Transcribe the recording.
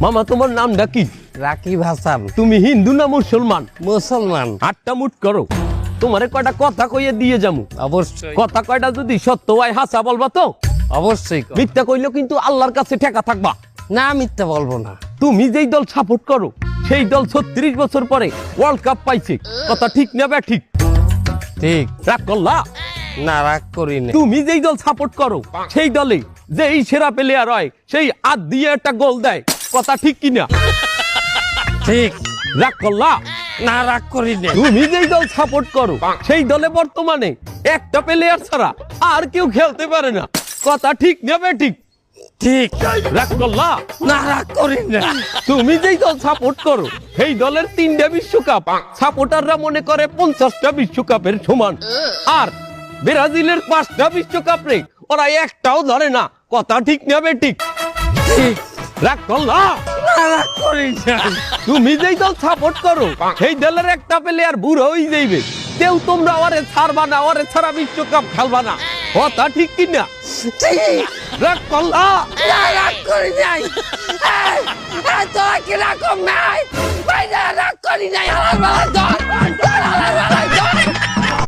মামা তোমার নামটা কি? রাকিব হাসান। তুমি হিন্দু না মুসলমান? মুসলমান। আটটা মুট করো, তোমারে কয়টা কথা কইয়ে দিয়ে যামু। অবশ্যই কথা কয়টা যদি সত্য হয় হাসা বলবা তো? অবশ্যই। মিথ্যা কইলেও কিন্তু আল্লাহর কাছে ঠেকা থাকবা। না মিথ্যা বলবো না। তুমি যেই দল সাপোর্ট করো সেই দল 36 বছর পরে ওয়ার্ল্ড কাপ পাইছে, কথা ঠিক না বে ঠিক? ঠিক। রাগ করলা? না রাগ করি না। তুমি যেই দল সাপোর্ট করো সেই দলে যেই সেরা প্লেয়ার হয় সেই হাত দিয়ে একটা গোল দেয়, কথা ঠিক কিনা? ঠিক। রাগ করলা? না রাগ করি না। তুমি যেই দল সাপোর্ট করো সেই দলে বর্তমানে একটা প্লেয়ার ছাড়া আর কেউ খেলতে পারে না, কথা ঠিক না বে ঠিক? ঠিক। রাগ করলা? না রাগ করি না। তুমি যেই দল সাপোর্ট করো সেই দলের 3টা বিশ্বকাপ সাপোর্টাররা মনে করে 50টা বিশ্বকাপের সমান, আর ব্রাজিলের 5টা বিশ্বকাপ রে ওরা একটাও ধরে না, কথা ঠিক না বে ঠিক? ঠিক। রাগ করলা? না রাগ করি না। তুমি যেই দল সাপোর্ট করো সেই দলের একটা প্লেয়ার বুড়ো হয়ে যাইবে, কেউ তোমরা ওরে ছাড়বা না, ওরে ছাড়া বিশ্বকাপ খেলবা না, কথা ঠিক কিনা? ঠিক। রাগ করলা? না রাগ করি নাই। তোরা কি রাগ নাই? ভাই না রাগ করি নাই। আমার বাবা